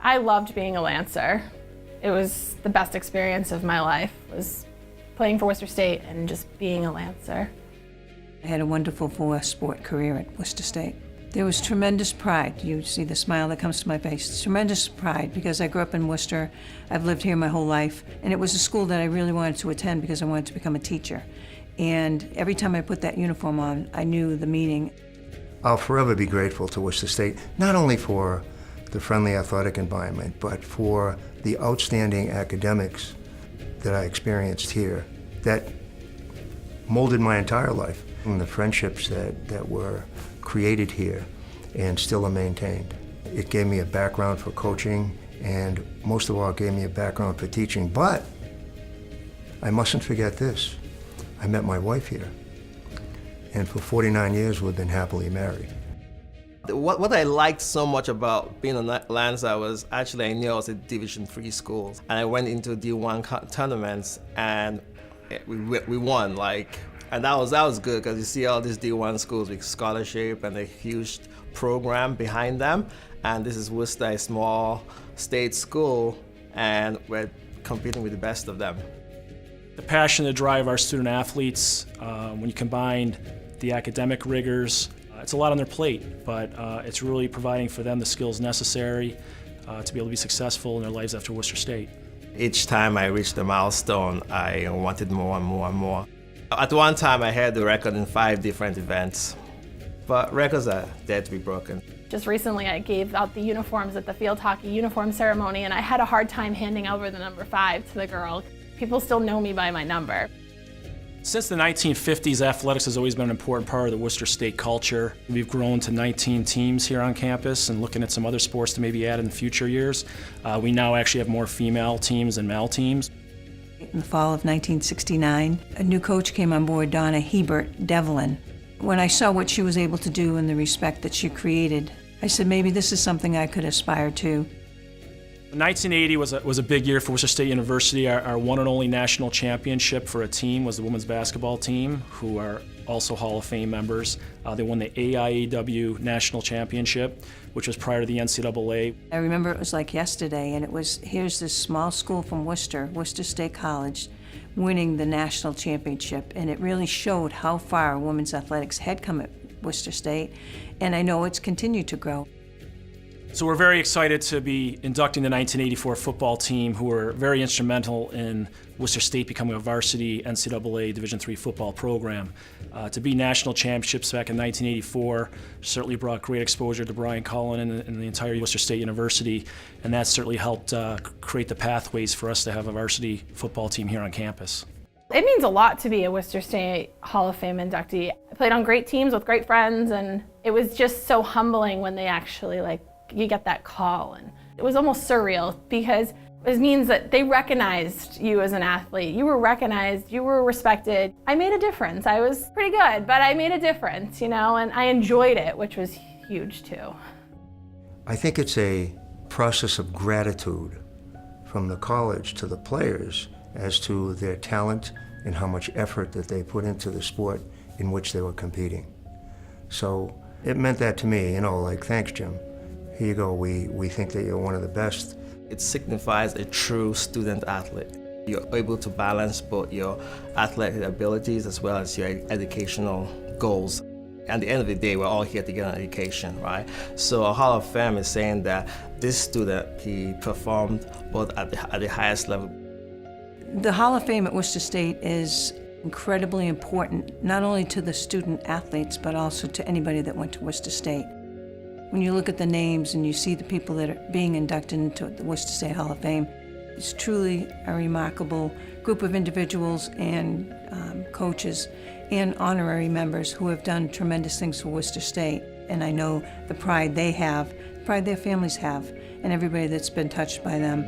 I loved being a Lancer. It was the best experience of my life, was playing for Worcester State and just being a Lancer. I had a wonderful four-sport career at Worcester State. There was tremendous pride. You see the smile that comes to my face. Tremendous pride because I grew up in Worcester. I've lived here my whole life, and it was a school that I really wanted to attend because I wanted to become a teacher. And every time I put that uniform on, I knew the meaning. I'll forever be grateful to Worcester State, not only for the friendly athletic environment, but for the outstanding academics that I experienced here that molded my entire life, and the friendships that were created here and still are maintained. It gave me a background for coaching, and most of all, it gave me a background for teaching. But I mustn't forget this. I met my wife here, and for 49 years we've been happily married. What I liked so much about being a Lancer was actually I knew I was at Division III schools, and I went into D1 tournaments, and we won, and that was good because you see all these D1 schools with scholarship and a huge program behind them, and this is Worcester, a small state school, and we're competing with the best of them. The passion to drive our student athletes, when you combine the academic rigors, it's a lot on their plate, but it's really providing for them the skills necessary to be able to be successful in their lives after Worcester State. Each time I reached a milestone, I wanted more and more and more. At one time, I had the record in 5 different events, but records are dead to be broken. Just recently I gave out the uniforms at the field hockey uniform ceremony, and I had a hard time handing over the number 5 to the girl. People still know me by my number. Since the 1950s, athletics has always been an important part of the Worcester State culture. We've grown to 19 teams here on campus, and looking at some other sports to maybe add in future years. We now actually have more female teams than male teams. In the fall of 1969, a new coach came on board, Donna Hebert Devlin. When I saw what she was able to do and the respect that she created, I said maybe this is something I could aspire to. 1980 was a big year for Worcester State University. Our one and only national championship for a team was the women's basketball team, who are also Hall of Fame members. They won the AIAW National Championship, which was prior to the NCAA. I remember it was like yesterday, and it was, here's this small school from Worcester, Worcester State College, winning the national championship, and it really showed how far women's athletics had come at Worcester State, and I know it's continued to grow. So we're very excited to be inducting the 1984 football team, who were very instrumental in Worcester State becoming a varsity NCAA Division III football program. To be national championships back in 1984 certainly brought great exposure to Brian Cullen and the entire Worcester State University, and that certainly helped create the pathways for us to have a varsity football team here on campus. It means a lot to be a Worcester State Hall of Fame inductee. I played on great teams with great friends, and it was just so humbling when they actually you get that call, and it was almost surreal because it means that they recognized you as an athlete. You were recognized, you were respected. I made a difference. I was pretty good, but I made a difference, and I enjoyed it, which was huge too. I think it's a process of gratitude from the college to the players as to their talent and how much effort that they put into the sport in which they were competing. So it meant that to me, thanks, Jim. Here you go, we think that you're one of the best. It signifies a true student athlete. You're able to balance both your athletic abilities as well as your educational goals. At the end of the day, we're all here to get an education, right? So a Hall of Fame is saying that this student, he performed both at the highest level. The Hall of Fame at Worcester State is incredibly important, not only to the student athletes, but also to anybody that went to Worcester State. When you look at the names and you see the people that are being inducted into the Worcester State Hall of Fame, it's truly a remarkable group of individuals and coaches and honorary members who have done tremendous things for Worcester State. And I know the pride they have, the pride their families have, and everybody that's been touched by them.